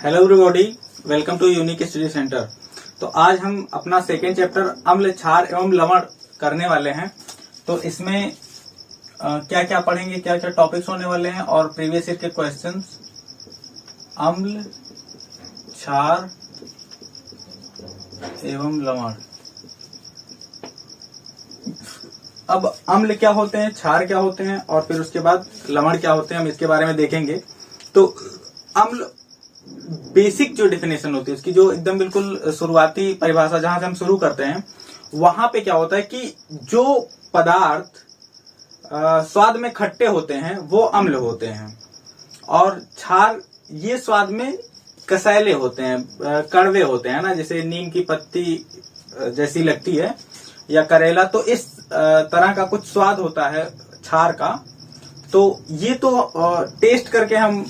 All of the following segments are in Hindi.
Hello everybody, welcome to unique study centre. तो आज हम अपना सेकेंड चैप्टर अम्ल, क्षार एवं लवण करने वाले हैं। तो इसमें क्या क्या पढ़ेंगे, क्या क्या टॉपिक्स होने वाले हैं और प्रीवियस ईयर के क्वेश्चंस। अम्ल, क्षार एवं लवण। अब अम्ल क्या होते हैं, क्षार क्या होते हैं और फिर उसके बाद लवण क्या होते हैं, हम इसके बारे में देखेंगे। तो अम्ल बेसिक जो डेफिनेशन होती है उसकी, जो एकदम बिल्कुल शुरुआती परिभाषा जहां से हम शुरू करते हैं, वहां पे क्या होता है कि जो पदार्थ स्वाद में खट्टे होते हैं वो अम्ल होते हैं, और क्षार ये स्वाद में कसैले होते हैं, कड़वे होते हैं ना, जैसे नीम की पत्ती जैसी लगती है या करेला। तो इस तरह का कुछ स्वाद होता है क्षार का। तो ये तो टेस्ट करके हम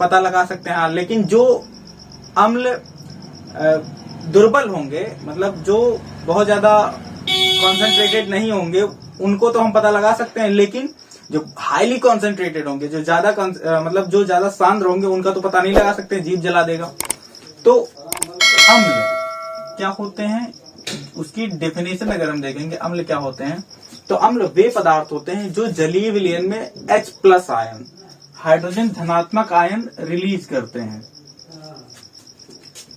पता लगा सकते हैं। लेकिन जो अम्ल दुर्बल होंगे, मतलब जो बहुत ज्यादा कॉन्सेंट्रेटेड नहीं होंगे, उनको तो हम पता लगा सकते हैं। लेकिन जो हाईली कॉन्सेंट्रेटेड होंगे, जो ज्यादा मतलब जो ज्यादा सांद्र होंगे, उनका तो पता नहीं लगा सकते, जीभ जला देगा। तो अम्ल क्या होते हैं, उसकी डेफिनेशन अगर हम देखेंगे, अम्ल क्या होते हैं, तो अम्ल वे पदार्थ होते हैं जो जलीय विलयन में H+ आयन, हाइड्रोजन धनात्मक आयन रिलीज करते हैं।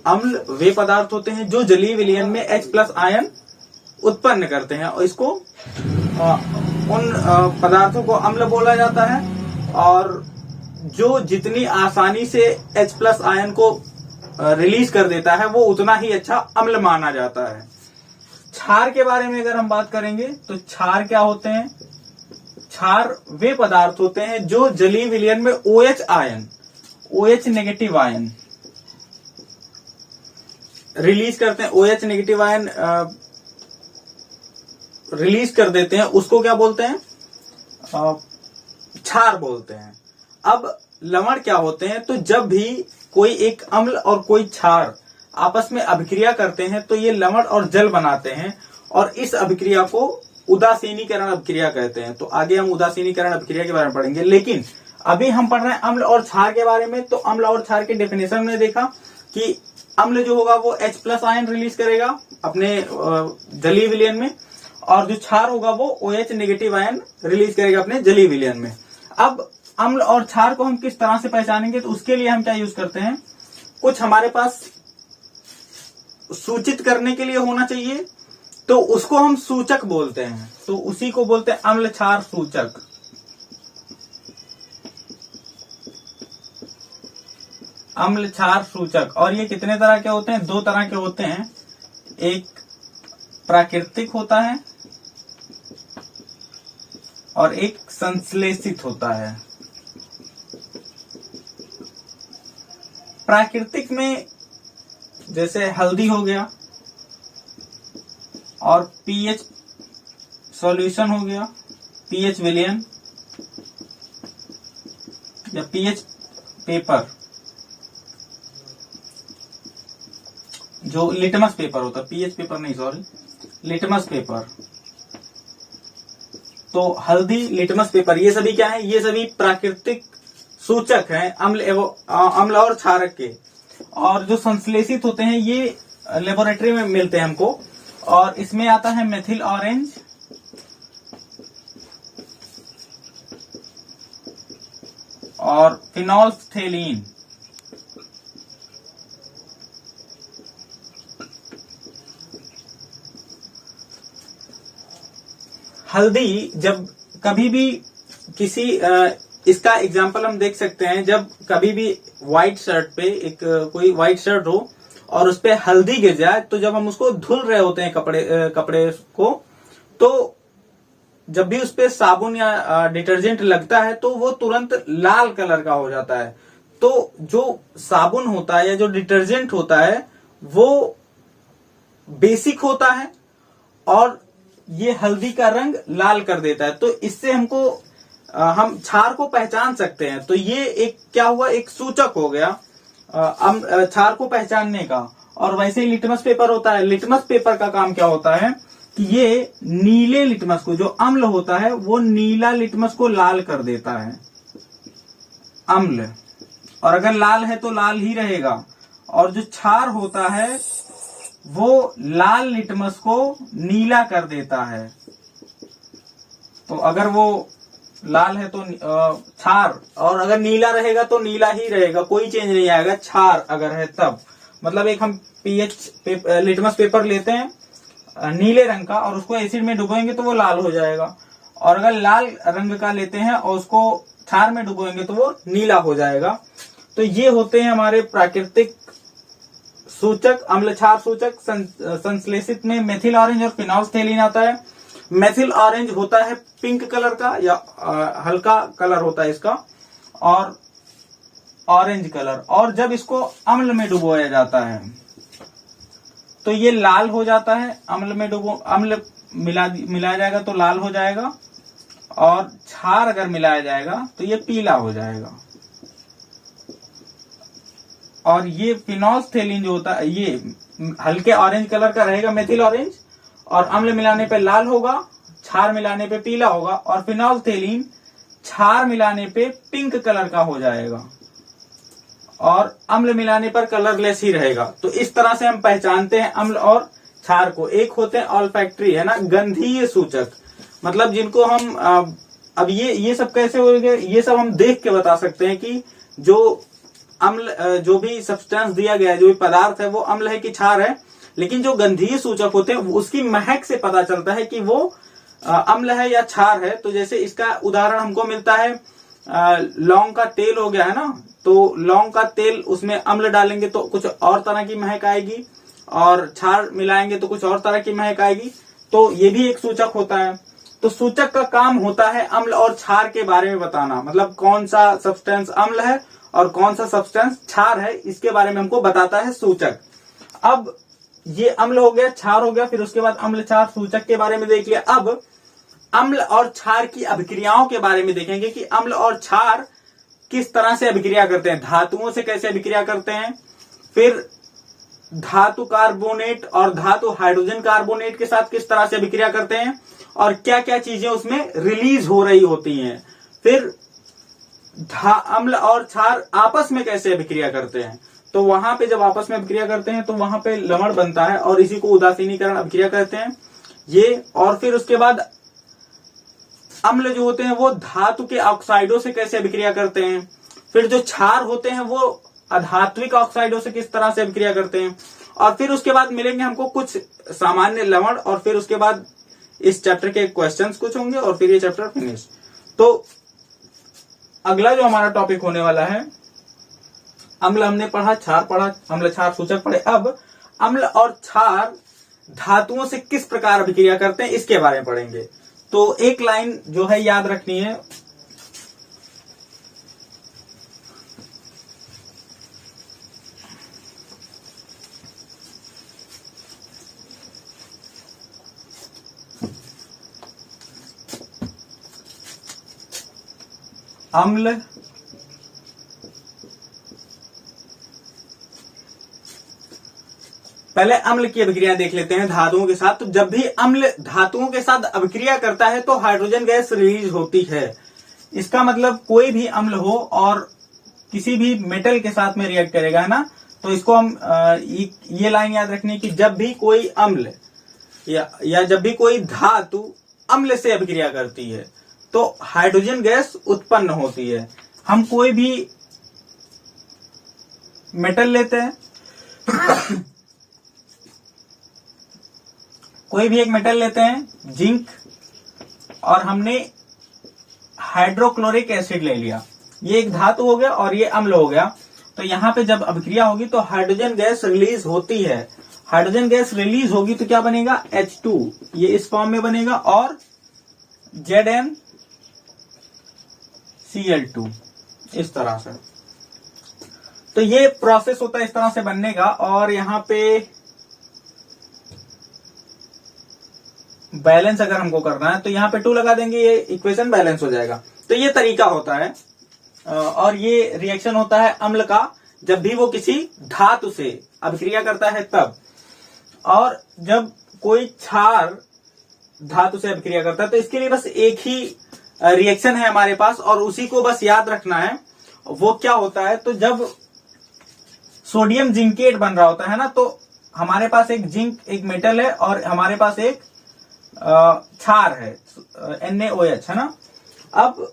अम्ल वे पदार्थ होते हैं जो जलीय विलयन में H+ आयन उत्पन्न करते हैं, और इसको उन पदार्थों को अम्ल बोला जाता है। और जो जितनी आसानी से H+ आयन को रिलीज कर देता है, वो उतना ही अच्छा अम्ल माना जाता है। क्षार के बारे में अगर हम बात करेंगे, तो क्षार क्या होते हैं? क्षार वे पदार्थ होते हैं जो जलीय विलयन में OH ion, OH negative ion release करते हैं। OH नेगेटिव आयन रिलीज कर देते हैं, उसको क्या बोलते हैं? क्षार बोलते हैं। अब लवण क्या होते हैं? तो जब भी कोई एक अम्ल और कोई क्षार आपस में अभिक्रिया करते हैं, तो ये लवण और जल बनाते हैं, और इस अभिक्रिया को उदासीनीकरण अभिक्रिया कहते हैं। तो आगे हम उदासीनीकरण अभिक्रिया के बारे में पढ़ेंगे, लेकिन अभी हम पढ़ रहे हैं अम्ल और क्षार के बारे में। तो अम्ल और क्षार के डेफिनेशन में देखा कि अम्ल जो होगा वो H+ आयन रिलीज करेगा अपने जलीय विलयन में, और जो क्षार होगा वो OH नेगेटिव आयन रिलीज करेगा अपने जलीय विलयन में। अब अम्ल और क्षार को हम किस तरह से पहचानेंगे, तो उसके लिए हम क्या यूज करते हैं, कुछ हमारे पास सूचित करने के लिए होना चाहिए, तो उसको हम सूचक बोलते हैं। तो उसी को बोलते हैं अम्ल क्षार सूचक। अम्ल क्षार सूचक। और ये कितने तरह के होते हैं? 2 तरह के होते हैं। एक प्राकृतिक होता है और एक संश्लेषित होता है। प्राकृतिक में जैसे हल्दी हो गया, और पीएच सॉल्यूशन हो गया, पीएच विलयन या पीएच पेपर, जो लिटमस पेपर होता है, पीएच पेपर नहीं, सॉरी, लिटमस पेपर। तो हल्दी, लिटमस पेपर, ये सभी क्या है? ये सभी प्राकृतिक सूचक हैं अम्ल और क्षारक के। और जो संश्लेषित होते हैं, ये लेबोरेटरी में मिलते हैं हमको, और इसमें आता है मेथिल ऑरेंज, और फिनोल्फ्थेलीन। हल्दी जब कभी भी किसी इसका एग्जाम्पल हम देख सकते हैं, जब कभी भी व्हाइट शर्ट पे कोई व्हाइट शर्ट हो और उस पे हल्दी गिर जाए, तो जब हम उसको धुल रहे होते हैं कपड़े को, तो जब भी उस पे साबुन या डिटर्जेंट लगता है, तो वो तुरंत लाल कलर का हो जाता है। तो जो साबुन होता है या जो डिटर्जेंट होता है, वो बेसिक होता है, और ये हल्दी का रंग लाल कर देता है। तो इससे हमको हम क्षार को पहचान सकते हैं। तो ये एक क्या हुआ, एक सूचक हो गया क्षार को पहचानने का। और वैसे ही लिटमस पेपर होता है। लिटमस पेपर का काम क्या होता है कि ये नीले लिटमस को, जो अम्ल होता है, वो नीला लिटमस को लाल कर देता है, अम्ल। और अगर लाल है तो लाल ही रहेगा, और जो क्षार होता है वो लाल लिटमस को नीला कर देता है। तो अगर वो लाल है तो क्षार, और अगर नीला रहेगा तो नीला ही रहेगा, कोई चेंज नहीं आएगा। क्षार अगर है तब, मतलब एक हम लिटमस पेपर लेते हैं नीले रंग का और उसको एसिड में डुबोएंगे तो वो लाल हो जाएगा, और अगर लाल रंग का लेते हैं और उसको क्षार में डुबोएंगे तो वो नीला हो जाएगा। तो ये होते हैं हमारे प्राकृतिक सूचक, अम्ल क्षार सूचक। संश्लेषित में मेथिल ऑरेंज और फिनोल्फ्थेलिन आता है। मेथिल ऑरेंज होता है पिंक कलर का या हल्का कलर होता है इसका, और ऑरेंज कलर, और जब इसको अम्ल में डुबोया जाता है तो ये लाल हो जाता है। अम्ल मिलाया जाएगा तो लाल हो जाएगा, और क्षार अगर मिलाया जाएगा तो ये पीला हो जाएगा। और ये फिनोल्फ्थेलिन जो होता है ये हल्के ऑरेंज कलर का रहेगा, मेथिल ऑरेंज, और अम्ल मिलाने पे लाल होगा, क्षार मिलाने पे पीला होगा, और फिनोल्फ्थेलिन क्षार मिलाने पे पिंक कलर का हो जाएगा और अम्ल मिलाने पर कलरलेस ही रहेगा। तो इस तरह से हम पहचानते हैं अम्ल और क्षार को। एक होते हैं ऑल्फैक्टरी, है ना, गंधीय सूचक, मतलब जिनको हम अब ये सब कैसे हो गए, ये सब हम देख के बता सकते हैं कि जो अम्ल, जो भी सब्सटेंस दिया गया है, जो भी पदार्थ है वो अम्ल है कि क्षार है। लेकिन जो गंधीय सूचक होते हैं उसकी महक से पता चलता है कि वो अम्ल है या क्षार है। तो जैसे इसका उदाहरण हमको मिलता है लौंग का तेल हो गया, है ना, तो लौंग का तेल उसमें अम्ल डालेंगे तो कुछ और तरह की महक आएगी, और क्षार मिलाएंगे तो कुछ और तरह की महक आएगी। तो ये भी एक सूचक होता है। तो सूचक का काम होता है अम्ल और क्षार के बारे में बताना, मतलब कौन सा सब्सटेंस अम्ल है और कौन सा सब्सटेंस क्षार है, इसके बारे में हमको बताता है सूचक। अब ये अम्ल हो गया, क्षार हो गया, फिर उसके बाद अम्ल क्षार सूचक के बारे में देख लिया। अब अम्ल और क्षार की अभिक्रियाओं के बारे में देखेंगे कि अम्ल और क्षार किस तरह से अभिक्रिया करते हैं, धातुओं से कैसे अभिक्रिया करते हैं, फिर धातु कार्बोनेट और धातु हाइड्रोजन कार्बोनेट के साथ किस तरह से अभिक्रिया करते हैं, और क्या क्या चीजें उसमें रिलीज हो रही होती हैं, फिर अम्ल और क्षार आपस में कैसे अभिक्रिया करते हैं। तो वहां पे जब आपस में अभिक्रिया करते हैं तो वहां पे लवण बनता है और इसी को उदासीनीकरण अभिक्रिया कहते हैं ये। और फिर उसके बाद अम्ल जो होते हैं वो धातु के ऑक्साइडों से कैसे अभिक्रिया करते हैं, फिर जो क्षार होते हैं वो अधात्विक ऑक्साइडों से किस तरह से अभिक्रिया करते हैं, और फिर उसके बाद मिलेंगे हमको कुछ सामान्य लवण, और फिर उसके बाद इस चैप्टर के क्वेश्चंस कुछ होंगे और फिर ये चैप्टर फिनिश। तो अगला जो हमारा टॉपिक होने वाला है, अम्ल हमने पढ़ा, क्षार पढ़ा, अम्ल क्षार सूचक पढ़े। अब अम्ल और क्षार धातुओं से किस प्रकार अभिक्रिया करते हैं इसके बारे में पढ़ेंगे। तो एक लाइन जो है याद रखनी है, अम्ल पहले अम्ल की अभिक्रिया देख लेते हैं धातुओं के साथ। तो जब भी अम्ल धातुओं के साथ अभिक्रिया करता है तो हाइड्रोजन गैस रिलीज होती है। इसका मतलब कोई भी अम्ल हो और किसी भी मेटल के साथ में रिएक्ट करेगा, है ना। तो इसको हम ये लाइन याद रखनी कि जब भी कोई अम्ल या जब भी कोई धातु अम्ल से अभिक्रिया करती है तो हाइड्रोजन गैस उत्पन्न होती है। हम कोई भी मेटल लेते हैं कोई भी एक मेटल लेते हैं, जिंक, और हमने हाइड्रोक्लोरिक एसिड ले लिया, ये एक धातु हो गया और ये अम्ल हो गया। तो यहां पे जब अभिक्रिया होगी तो हाइड्रोजन गैस रिलीज होती है। हाइड्रोजन गैस रिलीज होगी तो क्या बनेगा, H2, ये इस फॉर्म में बनेगा, और ZnCl2 इस तरह से। तो ये प्रोसेस होता है इस तरह से बनने का। और यहां पे बैलेंस अगर हमको करना है तो यहाँ पे 2 लगा देंगे, ये इक्वेशन बैलेंस हो जाएगा। तो ये तरीका होता है। और ये रिएक्शन होता है अम्ल का जब भी वो किसी धातु से अभिक्रिया करता है तब, और जब कोई क्षार धातु से अभिक्रिया करता है तो इसके लिए बस एक ही रिएक्शन है हमारे पास और उसी को बस याद रखना है। वो क्या होता है, तो जब सोडियम जिंकेट बन रहा होता है ना, तो हमारे पास एक जिंक एक मेटल है और हमारे पास एक क्षार है NaOH है ना। अब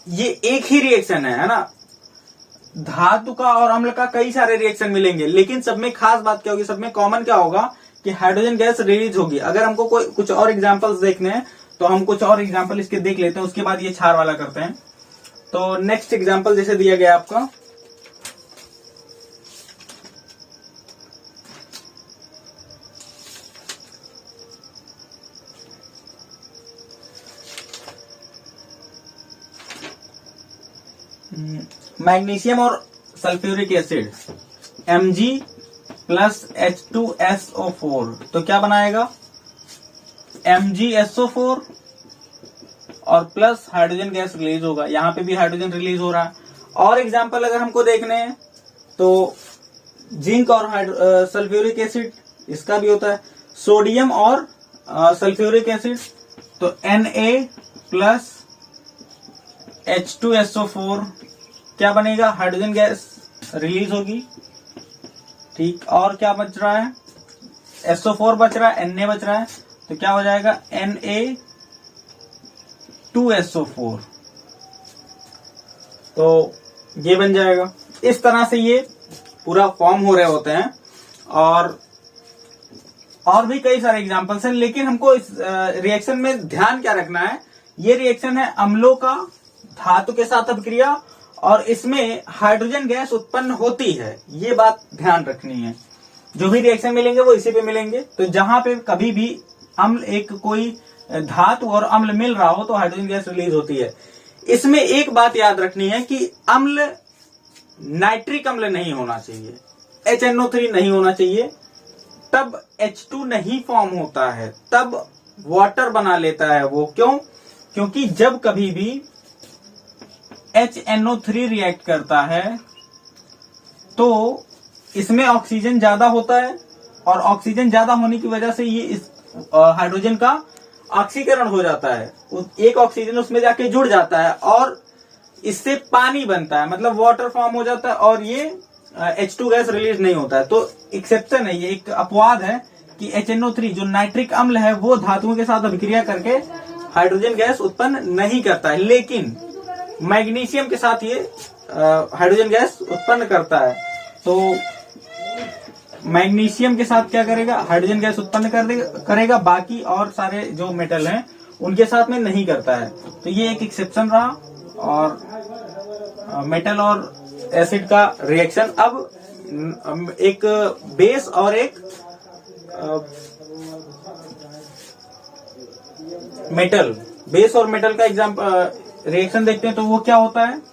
ये एक ही रिएक्शन है ना, धातु का और अम्ल का कई सारे रिएक्शन मिलेंगे, लेकिन सब में खास बात क्या होगी, सब में कॉमन क्या होगा कि हाइड्रोजन गैस रिलीज होगी। अगर हमको कोई कुछ और एग्जांपल्स देखने हैं तो हम कुछ और एग्जांपल इसके देख लेते हैं, उसके बाद ये क्षार वाला करते हैं। तो नेक्स्ट एग्जांपल जैसे दिया गया आपका, मैग्नीशियम और sulphuric acid Mg plus H2SO4, तो क्या बनाएगा MgSO4 और प्लस हाइड्रोजन गैस रिलीज होगा। यहां पे भी हाइड्रोजन रिलीज हो रहा है। और एग्जांपल अगर हमको देखने हैं तो जिंक और सल्फ्यूरिक एसिड, इसका भी होता है। सोडियम और सल्फ्यूरिक एसिड, तो Na प्लस H2SO4 क्या बनेगा, हाइड्रोजन गैस रिलीज होगी। ठीक, और क्या बच रहा है, SO4 बच रहा है, Na बच रहा है, तो क्या हो जाएगा Na2SO4, तो ये बन जाएगा। इस तरह से ये पूरा फॉर्म हो रहे होते हैं। और भी कई सारे एग्जांपल्स हैं, लेकिन हमको इस रिएक्शन में ध्यान क्या रखना है, ये रिएक्शन है अम्लों का धातु के साथ अभिक्रिया, और इसमें हाइड्रोजन गैस उत्पन्न होती है, ये बात ध्यान रखनी है। जो भी रिएक्शन मिलेंगे वो इसी पे मिलेंगे। तो जहां पे कभी भी अम्ल एक कोई धातु और अम्ल मिल रहा हो तो हाइड्रोजन गैस रिलीज होती है। इसमें एक बात याद रखनी है कि अम्ल नाइट्रिक अम्ल नहीं होना चाहिए, HNO3 नहीं होना चाहिए, तब H2 नहीं फॉर्म होता है, तब वाटर बना लेता है वो। क्यों? क्योंकि जब कभी भी HNO3 रिएक्ट करता है तो इसमें ऑक्सीजन ज्यादा होता है, और ऑक्सीजन ज्यादा होने की वजह से ये इस हाइड्रोजन का ऑक्सीकरण हो जाता है, एक ऑक्सीजन उसमें जाके जुड़ जाता है और इससे पानी बनता है, मतलब वाटर फॉर्म हो जाता है, और ये H2 गैस रिलीज नहीं होता है। तो एक्सेप्शन है, ये एक अपवाद है कि HNO3 जो नाइट्रिक अम्ल है वो धातुओं के साथ अभिक्रिया करके हाइड्रोजन गैस उत्पन्न नहीं करता है, लेकिन मैग्नीशियम के साथ ये हाइड्रोजन गैस उत्पन्न करता है। तो मैग्नीशियम के साथ क्या करेगा, हाइड्रोजन गैस उत्पन्न करेगा, बाकी और सारे जो मेटल हैं उनके साथ में नहीं करता है। तो ये एक एक्सेप्शन रहा। और मेटल और एसिड का रिएक्शन, अब एक बेस और एक मेटल, बेस और मेटल का एग्जांपल रिएक्शन देखते हैं तो वो क्या होता है।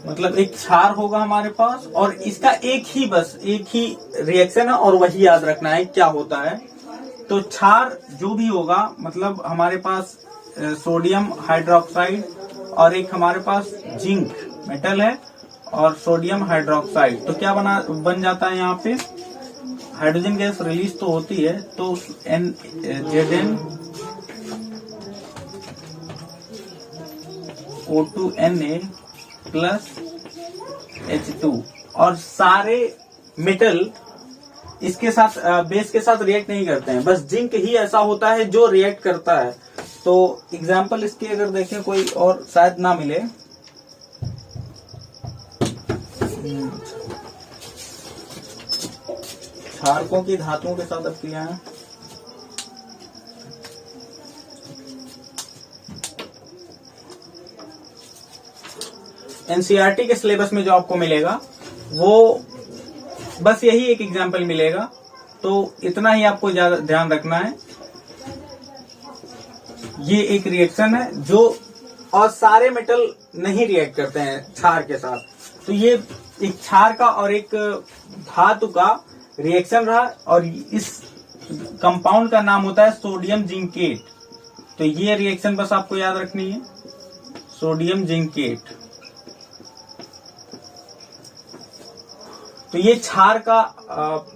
मतलब एक क्षार होगा हमारे पास और इसका एक ही रिएक्शन है और वही याद रखना है क्या होता है। तो क्षार जो भी होगा, मतलब हमारे पास सोडियम हाइड्रोक्साइड और एक हमारे पास जिंक मेटल है और सोडियम हाइड्रोक्साइड, तो क्या बन जाता है, यहाँ पे हाइड्रोजन गैस रिलीज तो होती है, तो ZnO2Na प्लस H2, और सारे मेटल इसके साथ बेस के साथ रिएक्ट नहीं करते हैं, बस जिंक ही ऐसा होता है जो रिएक्ट करता है। तो एग्जांपल इसके अगर देखें कोई और शायद ना मिले, क्षारकों की धातुओं के साथ अभिक्रियाएं, एनसीईआरटी के सिलेबस में जो आपको मिलेगा वो बस यही एक एग्जाम्पल मिलेगा, तो इतना ही आपको ज्यादा ध्यान रखना है। ये एक रिएक्शन है जो, और सारे मेटल नहीं रिएक्ट करते हैं क्षार के साथ, तो ये एक क्षार का और एक धातु का रिएक्शन रहा, और इस कंपाउंड का नाम होता है सोडियम जिंकेट। तो ये रिएक्शन बस आपको याद रखनी है, सोडियम जिंकेट। तो ये क्षार का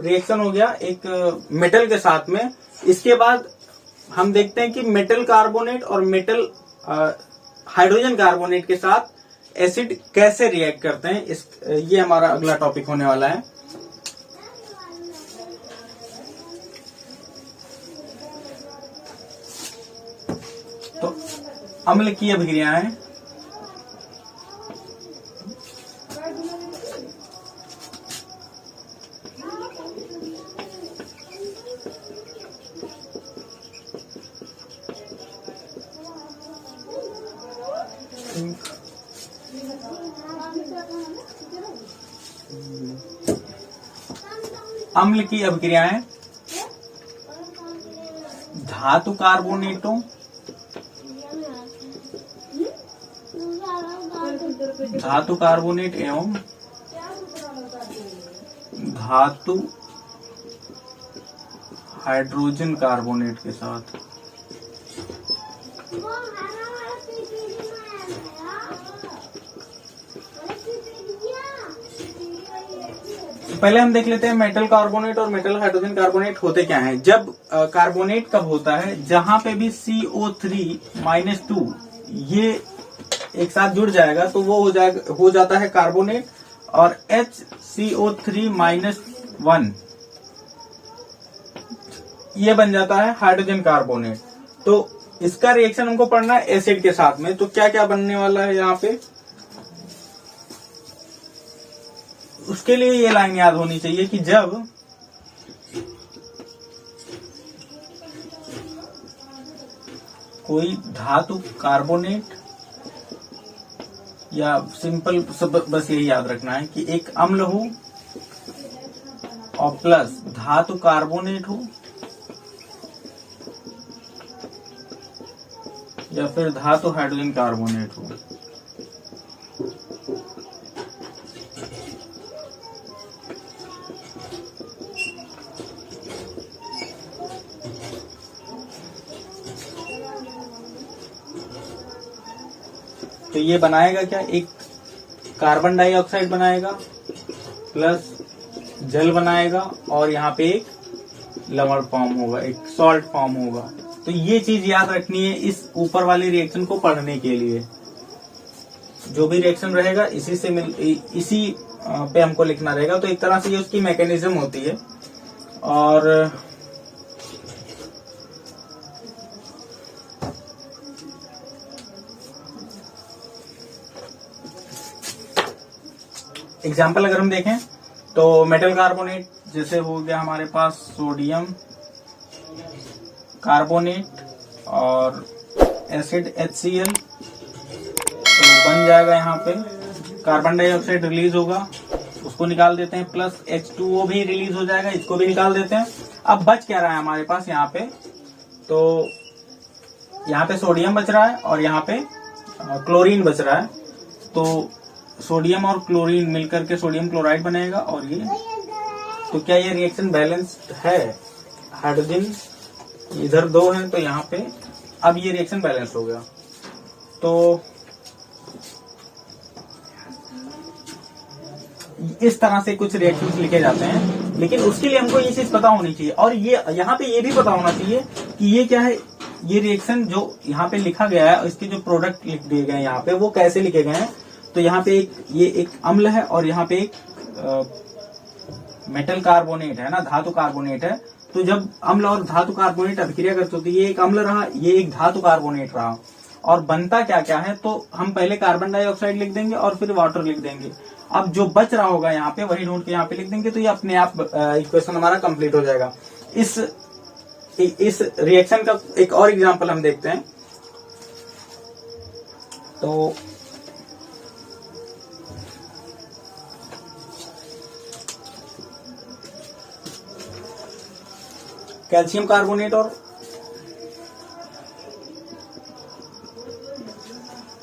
रिएक्शन हो गया एक मेटल के साथ में। इसके बाद हम देखते हैं कि मेटल कार्बोनेट और मेटल हाइड्रोजन कार्बोनेट के साथ एसिड कैसे रिएक्ट करते हैं। ये हमारा अगला टॉपिक होने वाला है। तो अम्ल की अभिक्रियाएं अम्ल की अभिक्रियाएं धातु कार्बोनेटों धातु कार्बोनेट एवं धातु हाइड्रोजन कार्बोनेट के साथ। पहले हम देख लेते हैं मेटल कार्बोनेट और मेटल हाइड्रोजन कार्बोनेट होते क्या हैं। जब कार्बोनेट कब होता है, जहां पे भी CO3-2 ये एक साथ जुड़ जाएगा तो वो हो जाता है कार्बोनेट, और HCO3-1 ये बन जाता है हाइड्रोजन कार्बोनेट। तो इसका रिएक्शन हमको पढ़ना है एसिड के साथ में। तो क्या क्या बनने वाला है यहाँ पे, उसके लिए ये लाइन याद होनी चाहिए कि जब कोई धातु कार्बोनेट, या सिंपल बस यही याद रखना है कि एक अम्ल हो और प्लस धातु कार्बोनेट हो या फिर धातु हाइड्रोजन कार्बोनेट हो, तो ये बनाएगा क्या, एक कार्बन डाइऑक्साइड बनाएगा प्लस जल बनाएगा, और यहाँ पे एक लवण फॉर्म होगा, एक सॉल्ट फॉर्म होगा। तो ये चीज याद रखनी है इस ऊपर वाली रिएक्शन को पढ़ने के लिए। जो भी रिएक्शन रहेगा इसी पे हमको लिखना रहेगा। तो एक तरह से ये उसकी मैकेनिज्म होती है। और एग्जाम्पल अगर हम देखें तो मेटल कार्बोनेट जैसे हो गया हमारे पास सोडियम कार्बोनेट और एसिड HCl, तो बन जाएगा यहाँ पे कार्बन डाइऑक्साइड रिलीज होगा, उसको निकाल देते हैं, प्लस H2O भी रिलीज हो जाएगा, इसको भी निकाल देते हैं। अब बच क्या रहा है हमारे पास यहाँ पे, तो यहाँ पे सोडियम बच रहा है और यहाँ पे क्लोरीन बच रहा है। तो सोडियम और क्लोरीन मिलकर के सोडियम क्लोराइड बनेगा। और ये तो क्या ये रिएक्शन बैलेंस्ड है, हाइड्रोजन इधर 2 है तो यहाँ पे अब ये रिएक्शन बैलेंस हो गया। तो इस तरह से कुछ रिएक्शंस लिखे जाते हैं, लेकिन उसके लिए हमको ये चीज पता होनी चाहिए। और ये यहाँ पे ये भी पता होना चाहिए कि ये क्या है, ये रिएक्शन जो यहाँ पे लिखा गया है, इसके जो प्रोडक्ट लिख दिए गए हैं यहाँ पे वो कैसे लिखे गए हैं। तो यहाँ पे ये एक अम्ल है और यहाँ पे एक मेटल कार्बोनेट है ना, धातु कार्बोनेट है। तो जब अम्ल और धातु कार्बोनेट अभिक्रिया करते होते, ये एक अम्ल रहा, ये एक धातु कार्बोनेट रहा, और बनता क्या क्या है, तो हम पहले कार्बन डाइऑक्साइड लिख देंगे और फिर वाटर लिख देंगे। अब जो बच रहा होगा यहाँ पे वही ढूंढ के यहाँ पे लिख देंगे, तो ये अपने आप इक्वेशन हमारा कंप्लीट हो जाएगा। इस रिएक्शन का एक और एग्जांपल हम देखते हैं। तो कैल्शियम कार्बोनेट और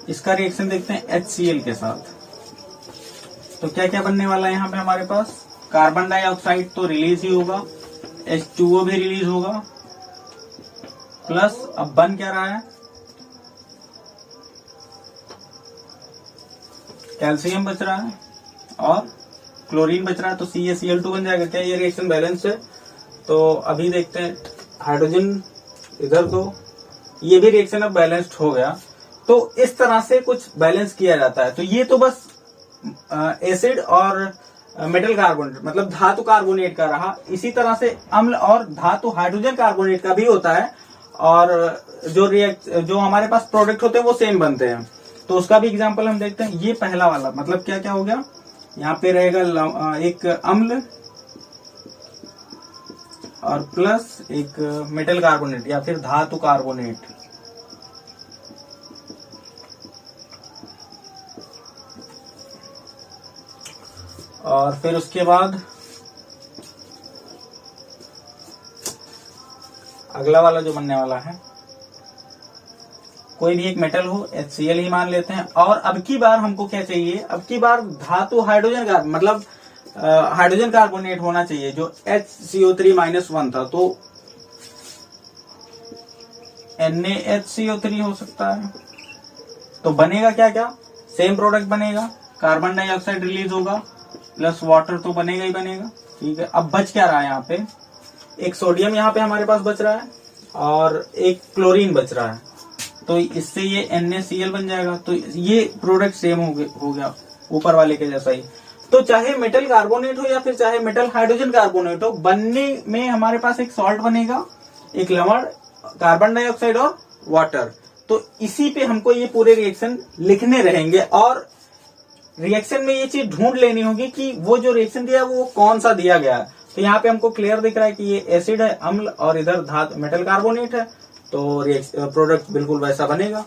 इसका रिएक्शन देखते हैं HCl के साथ। तो क्या क्या बनने वाला है यहाँ पे हमारे पास, कार्बन डाइऑक्साइड तो रिलीज ही होगा, H2O भी रिलीज होगा, प्लस अब बन क्या रहा है, कैल्शियम बच रहा है और क्लोरीन बच रहा है। तो CaCl2 बन जाएगा। क्या ये रिएक्शन बैलेंस है? तो अभी देखते हैं हाइड्रोजन इधर तो ये भी रिएक्शन अब बैलेंस्ड हो गया। तो इस तरह से कुछ बैलेंस किया जाता है। तो ये तो बस एसिड और मेटल कार्बोनेट मतलब धातु कार्बोनेट का रहा। इसी तरह से अम्ल और धातु हाइड्रोजन कार्बोनेट का भी होता है, और जो हमारे पास प्रोडक्ट होते हैं वो सेम बनते हैं। तो उसका भी एग्जांपल हम देखते हैं। ये पहला वाला मतलब क्या क्या हो गया, यहाँ पे रहेगा एक अम्ल और प्लस एक मेटल कार्बोनेट या फिर धातु कार्बोनेट। और फिर उसके बाद अगला वाला जो बनने वाला है, कोई भी एक मेटल हो, HCl ही मान लेते हैं। और अब की बार हमको क्या चाहिए, अब की बार धातु हाइड्रोजन का मतलब हाइड्रोजन कार्बोनेट होना चाहिए, जो HCO3-1 था, तो NaHCO3 हो सकता है। तो बनेगा क्या क्या, सेम प्रोडक्ट बनेगा, कार्बन डाइऑक्साइड रिलीज होगा प्लस वाटर तो बनेगा ही बनेगा। ठीक है, अब बच क्या रहा है, यहाँ पे एक सोडियम यहाँ पे हमारे पास बच रहा है और एक क्लोरीन बच रहा है। तो इससे ये NaCl बन जाएगा। तो ये प्रोडक्ट सेम हो गया ऊपर वाले के जैसा ही। तो चाहे मेटल कार्बोनेट हो या फिर चाहे मेटल हाइड्रोजन कार्बोनेट हो, बनने में हमारे पास एक सॉल्ट बनेगा, एक लवण, कार्बन डाइऑक्साइड और वाटर। तो इसी पे हमको ये पूरे रिएक्शन लिखने रहेंगे और रिएक्शन में ये चीज ढूंढ लेनी होगी कि वो जो रिएक्शन दिया वो कौन सा दिया गया है। तो यहाँ पे हमको क्लियर दिख रहा है कि ये एसिड है, अम्ल, और इधर धातु मेटल कार्बोनेट है। तो प्रोडक्ट बिल्कुल वैसा बनेगा।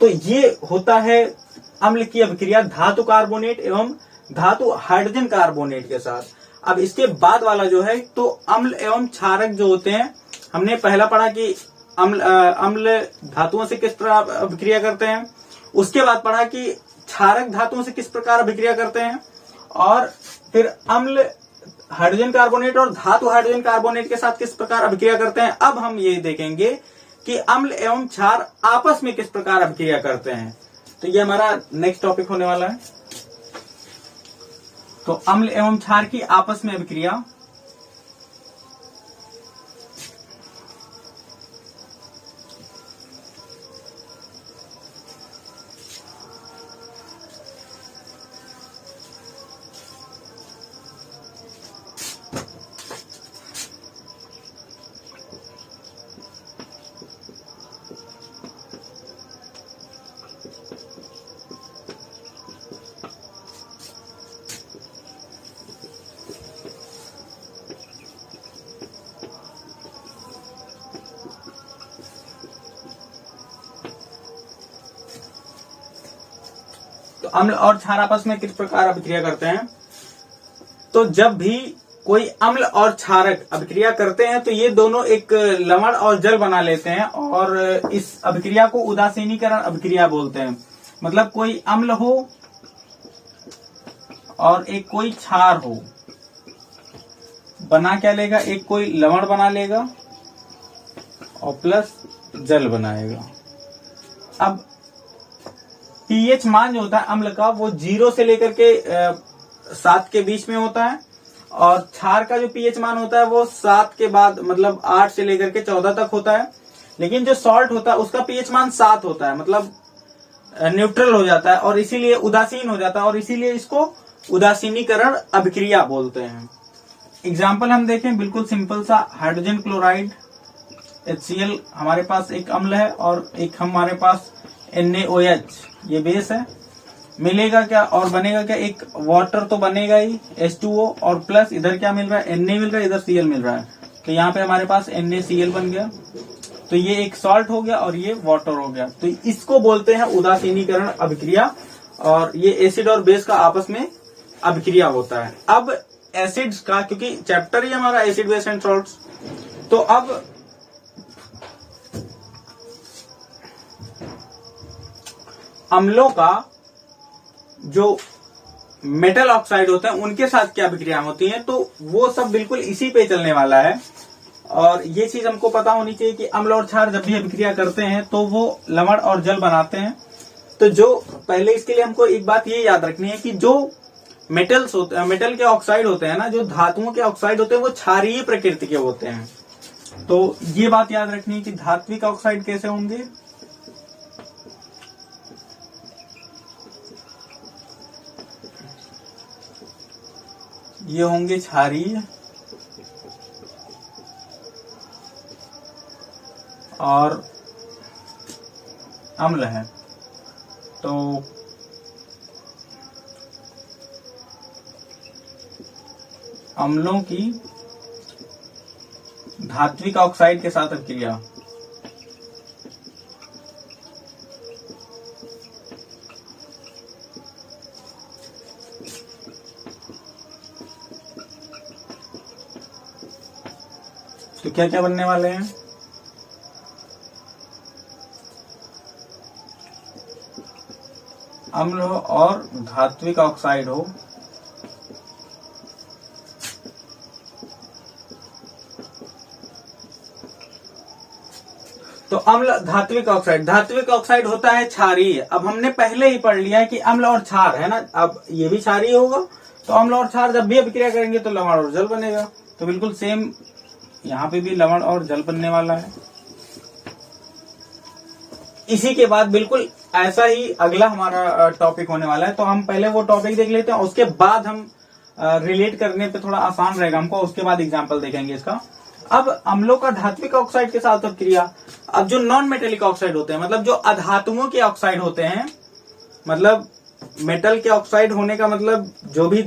तो ये होता है अम्ल की अभिक्रिया धातु कार्बोनेट एवं धातु हाइड्रोजन कार्बोनेट के साथ। अब इसके बाद वाला जो है, तो अम्ल एवं क्षारक जो होते हैं, हमने पहला पढ़ा कि अम्ल धातुओं से किस प्रकार अभिक्रिया करते हैं। उसके बाद पढ़ा कि क्षारक धातुओं से किस प्रकार अभिक्रिया करते हैं, और फिर अम्ल हाइड्रोजन कार्बोनेट और धातु हाइड्रोजन कार्बोनेट के साथ किस प्रकार अभिक्रिया करते हैं। अब हम ये देखेंगे कि अम्ल एवं क्षार आपस में किस प्रकार अभिक्रिया करते हैं। तो ये हमारा नेक्स्ट टॉपिक होने वाला है। तो अम्ल एवं क्षार की आपस में अभिक्रिया। अम्ल और क्षार आपस में किस प्रकार अभिक्रिया करते हैं। तो जब भी कोई अम्ल और क्षारक अभिक्रिया करते हैं तो ये दोनों एक लवण और जल बना लेते हैं, और इस अभिक्रिया को उदासीनीकरण अभिक्रिया बोलते हैं। मतलब कोई अम्ल हो और एक कोई क्षार हो, बना क्या लेगा, एक कोई लवण बना लेगा और प्लस जल बनाएगा। अब पीएच मान जो होता है अम्ल का, वो 0 से लेकर के 7 के बीच में होता है, और क्षार का जो पीएच मान होता है वो 7 के बाद मतलब 8 से लेकर के 14 तक होता है। लेकिन जो सॉल्ट होता है उसका पीएच मान 7 होता है, मतलब न्यूट्रल हो जाता है और इसीलिए उदासीन हो जाता है, और इसीलिए इसको उदासीनीकरण अभिक्रिया बोलते हैं। एग्जाम्पल हम देखें, बिल्कुल सिंपल सा, हाइड्रोजन क्लोराइड HCl हमारे पास एक अम्ल है और एक हमारे पास NaOH ये बेस है। मिलेगा क्या और बनेगा क्या, एक वाटर तो बनेगा ही H2O, और प्लस इधर क्या मिल रहा है, Na मिल रहा है, इधर Cl मिल रहा है। तो यहाँ पे हमारे पास NaCl बन गया। तो ये एक सॉल्ट हो गया और ये वाटर हो गया। तो इसको बोलते हैं उदासीनीकरण अभिक्रिया, और ये एसिड और बेस का आपस में अभिक्रिया होता है। अब एसिड्स का, क्योंकि चैप्टर ही हमारा एसिड बेस एंड सॉल्ट्स, तो अब अम्लों का जो मेटल ऑक्साइड होते हैं उनके साथ क्या अभिक्रिया होती है, तो वो सब बिल्कुल इसी पे चलने वाला है। और ये चीज हमको पता होनी चाहिए कि अम्ल और क्षार जब भी अभिक्रिया करते हैं तो वो लवण और जल बनाते हैं। तो जो पहले इसके लिए हमको एक बात ये याद रखनी है कि जो मेटल्स होते हैं, मेटल के ऑक्साइड होते हैं ना, जो धातुओं के ऑक्साइड होते हैं, वो क्षारीय प्रकृति के होते हैं। तो ये बात याद रखनी है कि धात्विक ऑक्साइड कैसे होंगे, ये होंगे क्षारीय और अम्ल है। तो अम्लों की धात्विक ऑक्साइड के साथ अभिक्रिया, तो क्या क्या बनने वाले हैं, अम्ल हो और धात्विक ऑक्साइड हो, तो अम्ल धात्विक ऑक्साइड होता है क्षारीय। अब हमने पहले ही पढ़ लिया है कि अम्ल और क्षार है ना, अब ये भी क्षारीय होगा, तो अम्ल और क्षार जब भी अभिक्रिया करेंगे तो लवण और जल बनेगा। तो बिल्कुल सेम यहाँ पे भी लवण और जल बनने वाला है। इसी के बाद बिल्कुल ऐसा ही अगला हमारा टॉपिक होने वाला है। तो हम पहले वो टॉपिक देख लेते हैं, उसके बाद हम रिलेट करने पे थोड़ा आसान रहेगा हमको, उसके बाद एग्जाम्पल देखेंगे इसका। अब अम्लों का धात्विक ऑक्साइड के साथ अभिक्रिया। अब जो नॉन मेटेलिक ऑक्साइड होते हैं, मतलब जो अधातुओं के ऑक्साइड होते हैं, मतलब मेटल के ऑक्साइड होने का मतलब जो भी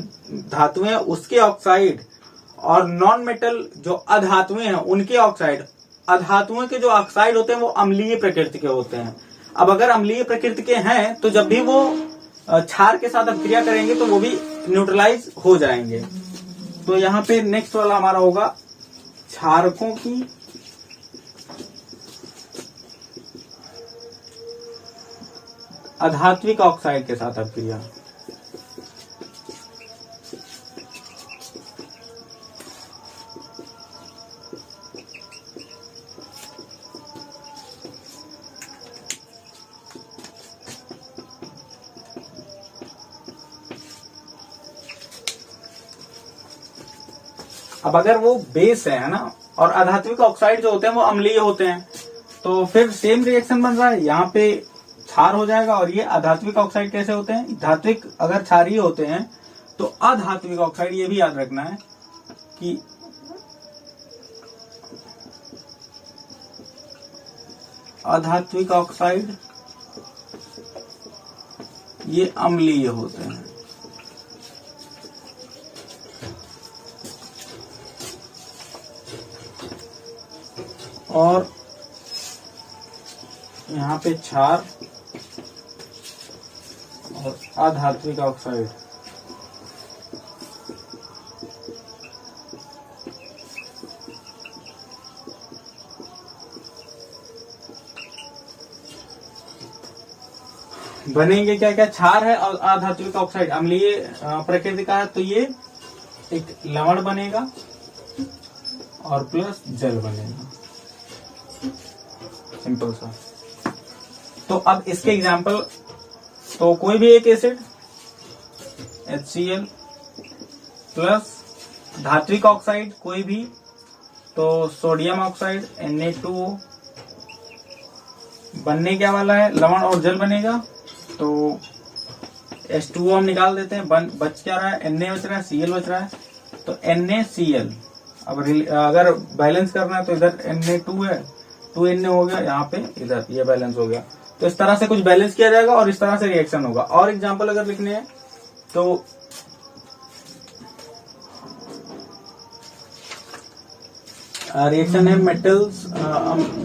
धातुएं हैं उसके ऑक्साइड, और नॉन मेटल जो अधातुएं हैं उनके ऑक्साइड। अधातुओं के जो ऑक्साइड होते हैं वो अम्लीय प्रकृति के होते हैं। अब अगर अम्लीय प्रकृति के हैं तो जब भी वो क्षार के साथ अभिक्रिया करेंगे तो वो भी न्यूट्रलाइज हो जाएंगे। तो यहाँ पे नेक्स्ट वाला हमारा होगा क्षारकों की अधात्विक ऑक्साइड के साथ अभिक्रिया। अब अगर वो बेस है ना, और अधात्विक ऑक्साइड जो होते हैं वो अम्लीय होते हैं, तो फिर सेम रिएक्शन बन रहा है, यहाँ पे क्षार हो जाएगा। और ये अधात्विक ऑक्साइड कैसे होते हैं, धात्विक अगर क्षारीय होते हैं तो अधात्विक ऑक्साइड, ये भी याद रखना है कि अधात्विक ऑक्साइड ये अम्लीय होते हैं। और यहाँ पे क्षार और अधात्विक ऑक्साइड, बनेंगे क्या क्या, क्षार है और अधात्विक ऑक्साइड अम्लीय प्रकृति का है, तो ये एक लवण बनेगा और प्लस जल बनेगा, सिंपल सा। तो अब इसके एग्जाम्पल, तो कोई भी एक एसिड HCl प्लस धात्विक ऑक्साइड कोई भी, तो सोडियम ऑक्साइड Na2O, बनने क्या वाला है, लवण और जल बनेगा। तो H2O हम निकाल देते हैं, बच क्या रहा है, Na बच रहा है, Cl बच रहा है, तो NaCl। अब अगर बैलेंस करना है तो इधर Na2 है, 2Na हो गया, यहाँ पे इधर ये बैलेंस हो गया। तो इस तरह से कुछ बैलेंस किया जाएगा और इस तरह से रिएक्शन होगा। और एग्जांपल अगर लिखने हैं तो रिएक्शन है मेटल्स,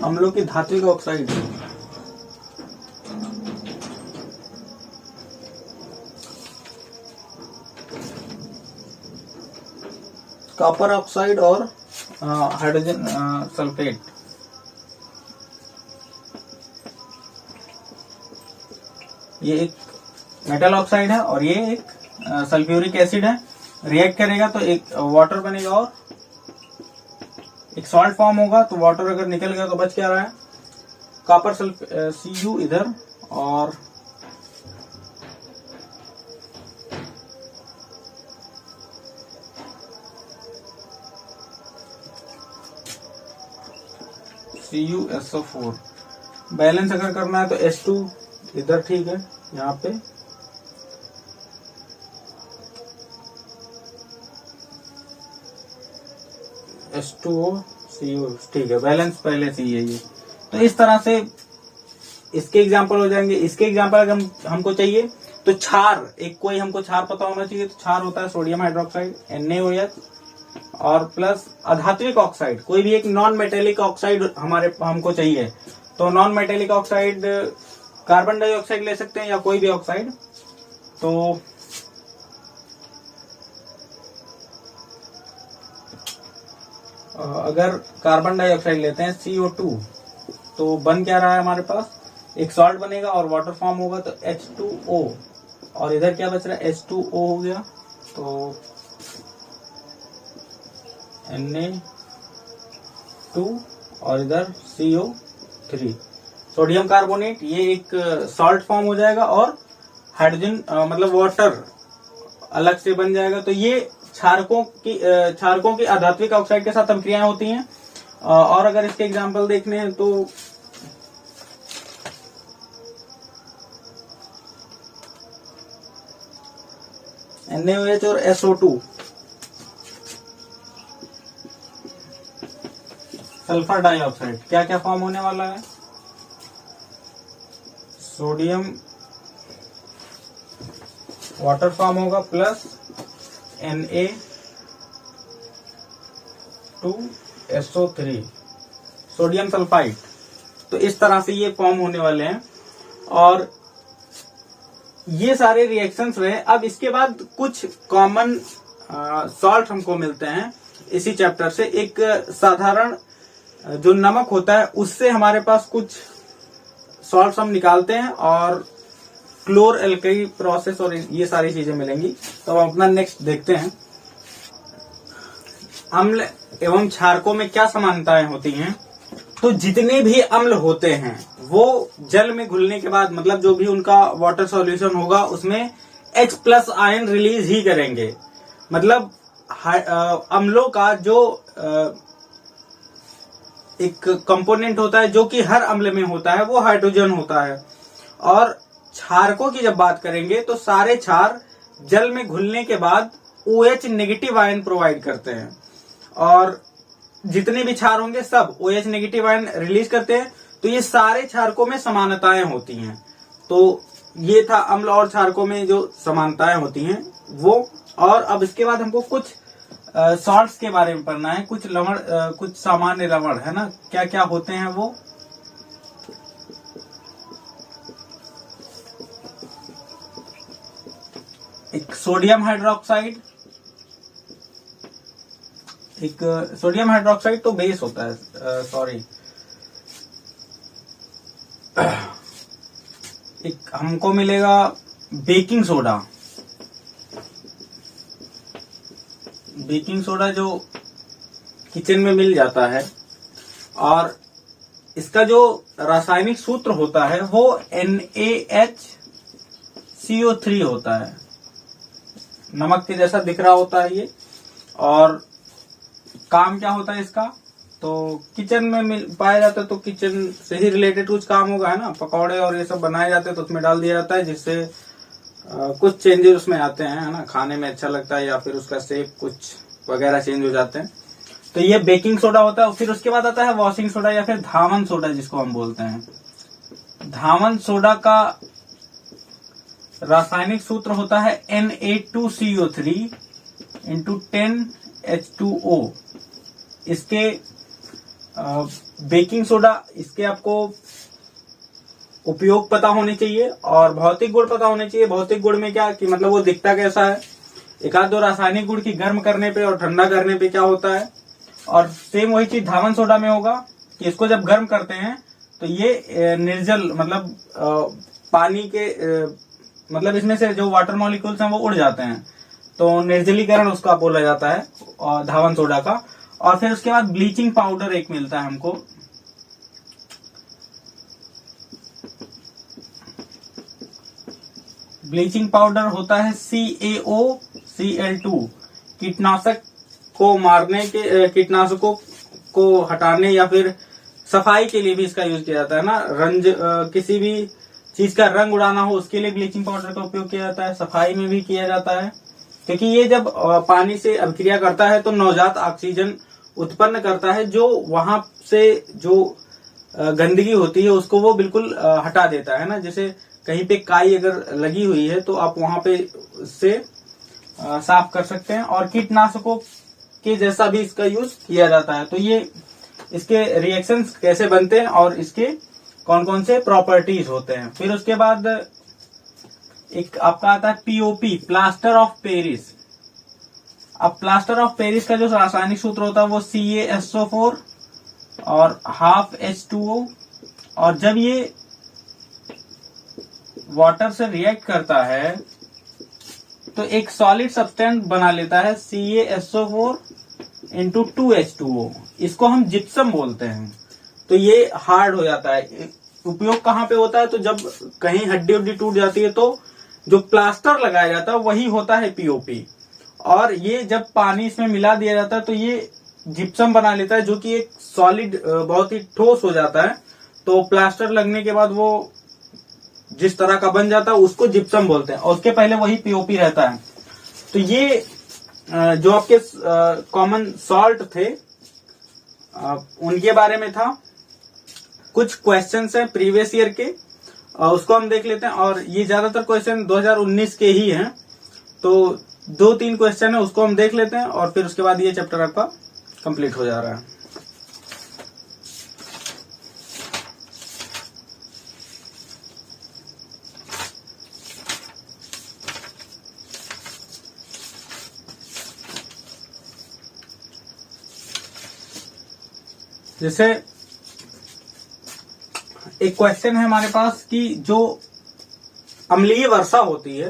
अम्लों की धात्विक ऑक्साइड, कॉपर ऑक्साइड और हाइड्रोजन सल्फेट। ये एक मेटल ऑक्साइड है और ये एक सल्फ्यूरिक एसिड है। रिएक्ट करेगा तो एक वाटर बनेगा और एक सॉल्ट फॉर्म होगा। तो वाटर अगर निकल गया तो बच क्या रहा है, कॉपर Cu इधर और CuSO4। बैलेंस अगर करना है तो H2 इधर ठीक है, यहाँ पे H2O CO ठीक है, बैलेंस पहले से ही है ये। तो इस तरह से इसके एग्जाम्पल हो जाएंगे। इसके एग्जाम्पल अगर हमको चाहिए तो क्षार, एक कोई हमको क्षार पता होना चाहिए। तो क्षार होता है सोडियम हाइड्रोक्साइड NaOH और प्लस अधात्विक ऑक्साइड, कोई भी एक नॉन मेटेलिक ऑक्साइड हमको चाहिए। तो non metallic oxide carbon dioxide ले सकते हैं या कोई भी ऑक्साइड। तो अगर कार्बन डाइऑक्साइड लेते हैं CO2, तो बन क्या रहा है हमारे पास, एक सॉल्ट बनेगा और वाटर फॉर्म होगा तो H2O, और इधर क्या बच रहा है H2O हो गया, तो Na2 और इधर CO3 सोडियम कार्बोनेट, ये एक सॉल्ट फॉर्म हो जाएगा और हाइड्रोजन मतलब वाटर अलग से बन जाएगा। तो ये क्षारकों की अधात्विक ऑक्साइड के साथ अभिक्रियाएं होती हैं। और अगर इसके एग्जांपल देखने हैं तो NaOH और SO2, सल्फर डाइऑक्साइड, क्या क्या फॉर्म होने वाला है, सोडियम वाटर फॉर्म होगा प्लस Na2SO3 सोडियम सल्फाइड। तो इस तरह से ये फॉर्म होने वाले हैं और ये सारे रिएक्शंस रहे। अब इसके बाद कुछ कॉमन सॉल्ट हमको मिलते हैं इसी चैप्टर से। एक साधारण जो नमक होता है उससे हमारे पास कुछ सॉल्ट्स हम निकालते हैं और क्लोर एल्काइल प्रोसेस और ये सारी चीजें मिलेंगी। तो हम अपना नेक्स्ट देखते हैं। अम्ल एवं क्षारकों में क्या समानताएं होती हैं। तो जितने भी अम्ल होते हैं वो जल में घुलने के बाद, मतलब जो भी उनका वाटर सॉल्यूशन होगा उसमें H+ आयन रिलीज ही करेंगे। मतलब अम्लों का जो एक कंपोनेंट होता है जो कि हर अम्ल में होता है वो हाइड्रोजन होता है। और क्षारकों की जब बात करेंगे तो सारे क्षार जल में घुलने के बाद OH नेगेटिव आयन प्रोवाइड करते हैं और जितने भी क्षार होंगे सब OH नेगेटिव आयन रिलीज करते हैं। तो ये सारे क्षारकों में समानताएं होती हैं। तो ये था अम्ल और क्षारकों में जो समानताएं होती हैं वो। और अब इसके बाद हमको कुछ सॉल्ट्स के बारे में पढ़ना है, कुछ लवण, कुछ सामान्य लवण है ना, क्या क्या होते हैं वो। एक सोडियम हाइड्रोक्साइड, एक सोडियम हाइड्रोक्साइड तो बेस होता है, सॉरी, एक हमको मिलेगा बेकिंग सोडा। बेकिंग सोडा जो किचन में मिल जाता है और इसका जो रासायनिक सूत्र होता है वो NaHCO3 होता है। नमक के जैसा दिख रहा होता है ये। और काम क्या होता है इसका, तो किचन में पाया जाता है। तो किचन से ही रिलेटेड कुछ काम होगा, है ना। पकौड़े और ये सब बनाए जाते हैं तो उसमें डाल दिया जाता है जिससे कुछ चेंजेस उसमें आते हैं, है ना, खाने में अच्छा लगता है या फिर उसका शेप कुछ वगैरह चेंज हो जाते हैं। तो ये बेकिंग सोडा होता है। फिर उसके बाद आता है वॉशिंग सोडा या फिर धावन सोडा जिसको हम बोलते हैं। धावन सोडा का रासायनिक सूत्र होता है Na2CO3 × 10H2O। इसके बेकिंग सोडा, इसके आपको उपयोग पता होने चाहिए और भौतिक गुण पता होने चाहिए। भौतिक गुण में क्या कि मतलब वो दिखता कैसा है, एक आध दो रासायनिक गुण की गर्म करने पे और ठंडा करने पे क्या होता है। और सेम वही चीज धावन सोडा में होगा कि इसको जब गर्म करते हैं तो ये निर्जल, मतलब पानी के मतलब इसमें से जो वाटर मॉलिक्यूल्स हैं वो उड़ जाते हैं। तो निर्जलीकरण उसका बोला जाता है और धावन सोडा का। और फिर उसके बाद ब्लीचिंग पाउडर एक मिलता है हमको। ब्लीचिंग पाउडर होता है CaOCl2। कीटनाशक को मारने के, कीटनाशकों को हटाने या फिर सफाई के लिए भी इसका यूज किया जाता है ना, किसी भी चीज का रंग उड़ाना हो उसके लिए ब्लीचिंग पाउडर का उपयोग किया जाता है, सफाई में भी किया जाता है, क्योंकि ये जब पानी से अभिक्रिया करता है तो नवजात ऑक्सीजन उत्पन्न करता है, जो वहां से जो गंदगी होती है उसको वो बिल्कुल हटा देता है ना। जैसे कहीं पे काई अगर लगी हुई है तो आप वहां पे से साफ कर सकते हैं, और कीटनाशकों के जैसा भी इसका यूज किया जाता है। तो ये इसके रिएक्शंस कैसे बनते हैं और इसके कौन कौन से प्रॉपर्टीज होते हैं। फिर उसके बाद एक आपका आता है पीओपी, प्लास्टर ऑफ पेरिस। अब प्लास्टर ऑफ पेरिस का जो रासायनिक सूत्र होता है वो CaSO4 और हाफ H2O, और जब ये वाटर से रिएक्ट करता है तो एक सॉलिड सब्सटेंस बना लेता है CaSO4 इंटू 2H2O, इसको हम जिप्सम बोलते हैं। तो ये हार्ड हो जाता है। उपयोग कहाँ पे होता है, तो जब कहीं हड्डी उड्डी टूट जाती है तो जो प्लास्टर लगाया जाता है वही होता है पीओपी, और ये जब पानी इसमें मिला दिया जाता है तो ये जिप्सम बना लेता है, जो कि एक सॉलिड बहुत ही ठोस हो जाता है। तो प्लास्टर लगने के बाद वो जिस तरह का बन जाता है उसको जिप्सम बोलते हैं, और उसके पहले वही पीओपी रहता है। तो ये जो आपके कॉमन सॉल्ट थे उनके बारे में था। कुछ क्वेश्चंस हैं प्रीवियस ईयर के, उसको हम देख लेते हैं, और ये ज्यादातर क्वेश्चन 2019 के ही हैं। तो 2-3 क्वेश्चन है उसको हम देख लेते हैं, और फिर उसके बाद ये चैप्टर आपका कंप्लीट हो जा रहा है। जैसे एक क्वेश्चन है हमारे पास कि जो अम्लीय वर्षा होती है,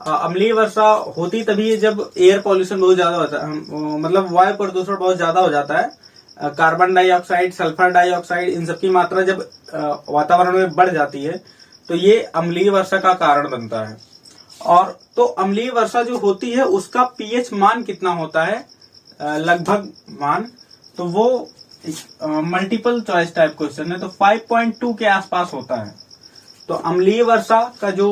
अम्लीय वर्षा होती तभी है जब एयर पॉल्यूशन बहुत ज्यादा होता है, मतलब वायु प्रदूषण बहुत ज्यादा हो जाता है। कार्बन डाइऑक्साइड, सल्फर डाइऑक्साइड, इन सबकी मात्रा जब वातावरण में बढ़ जाती है तो ये अम्लीय वर्षा का कारण बनता है। और तो अम्लीय वर्षा जो होती है उसका पीएच मान कितना होता है, लगभग मान, तो वो मल्टीपल चॉइस टाइप क्वेश्चन है, तो 5.2 के आसपास होता है। तो अम्लीय वर्षा का जो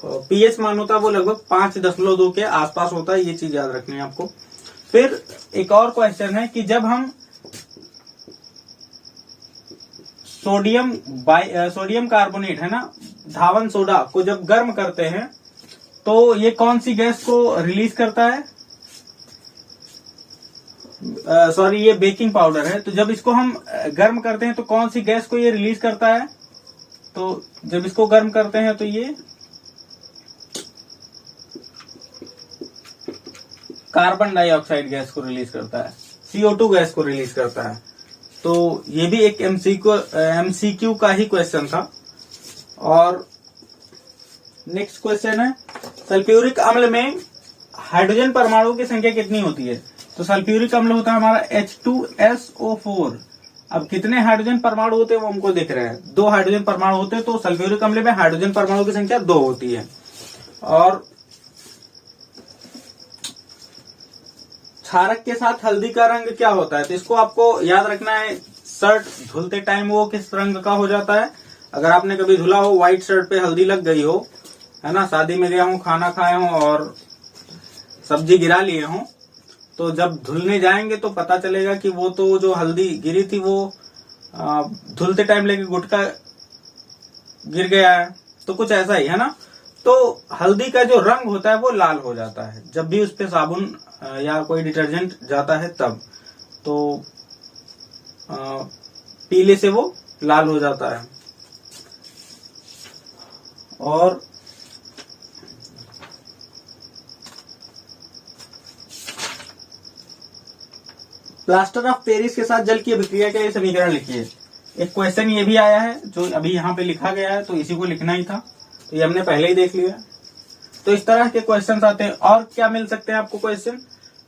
पीएच मान होता है वो लगभग 5.2 के आसपास होता है, ये चीज याद रखनी है आपको। फिर एक और क्वेश्चन है कि जब हम सोडियम कार्बोनेट है ना, धावन सोडा को जब गर्म करते हैं तो ये कौन सी गैस को रिलीज करता है, सॉरी ये बेकिंग पाउडर है। तो जब इसको हम गर्म करते हैं तो कौन सी गैस को ये रिलीज करता है, तो जब इसको गर्म करते हैं तो ये कार्बन डाइऑक्साइड गैस को रिलीज करता है, CO2 गैस को रिलीज करता है। तो ये भी एक MCQ का ही क्वेश्चन था। और नेक्स्ट क्वेश्चन है सल्फ्यूरिक अम्ल में हाइड्रोजन परमाणु की संख्या कितनी होती है। तो सल्फ्यूरिक अम्ल होता है हमारा H2SO4। अब कितने हाइड्रोजन परमाणु होते हैं वो हमको दिख रहे हैं, 2 हाइड्रोजन परमाणु होते हैं। तो सल्फ्यूरिक अम्ल में हाइड्रोजन परमाणु की संख्या 2 होती है। और क्षारक के साथ हल्दी का रंग क्या होता है, तो इसको आपको याद रखना है। शर्ट धुलते टाइम वो किस रंग का हो जाता है। अगर आपने कभी धुला हो, व्हाइट शर्ट पे हल्दी लग गई हो, है ना, शादी में गया हूं, खाना खाया हूं और सब्जी गिरा लिए हूं, तो जब धुलने जाएंगे तो पता चलेगा कि वो तो जो हल्दी गिरी थी वो धुलते टाइम लेके गुटका गिर गया है। तो कुछ ऐसा ही है ना। तो हल्दी का जो रंग होता है वो लाल हो जाता है जब भी उस पे साबुन या कोई डिटर्जेंट जाता है तब, तो पीले से वो लाल हो जाता है। और प्लास्टर ऑफ पेरिस के साथ जल की अभिक्रिया के लिए समीकरण लिखिए। एक क्वेश्चन ये भी आया है जो अभी यहाँ पे लिखा गया है, तो इसी को लिखना ही था, तो ये हमने पहले ही देख लिया। तो इस तरह के क्वेश्चन आते हैं। और क्या मिल सकते हैं आपको क्वेश्चन,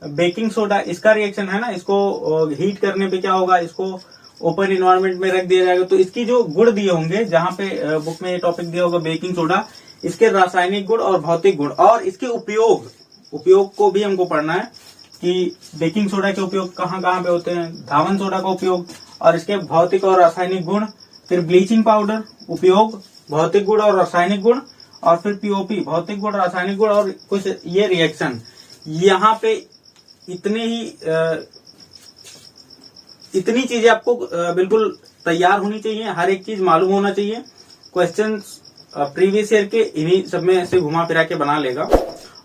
बेकिंग सोडा, इसका रिएक्शन है ना, इसको हीट करने पे क्या होगा, इसको ओपन इन्वायरमेंट में रख दिया जाएगा तो इसकी जो गुण दिए होंगे, जहां पे बुक में ये टॉपिक दिया होगा बेकिंग सोडा, इसके रासायनिक गुण और भौतिक गुण और इसके उपयोग को भी हमको पढ़ना है। कि बेकिंग सोडा के उपयोग कहाँ कहाँ पे होते हैं, धावन सोडा का उपयोग और इसके भौतिक और रासायनिक गुण, फिर ब्लीचिंग पाउडर उपयोग, भौतिक गुण और रासायनिक गुण, और फिर पीओपी भौतिक गुण रासायनिक गुण और कुछ ये रिएक्शन। यहाँ पे इतनी चीजें आपको बिल्कुल तैयार होनी चाहिए, हर एक चीज मालूम होना चाहिए। क्वेश्चन प्रीवियस ईयर के इन्हीं सब में से घुमा फिरा के बना लेगा।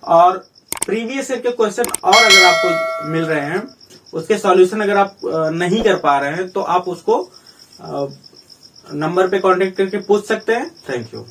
और प्रीवियस ईयर के क्वेश्चन और अगर आपको मिल रहे हैं, उसके सॉल्यूशन अगर आप नहीं कर पा रहे हैं तो आप उसको नंबर पे कांटेक्ट करके पूछ सकते हैं। Thank you.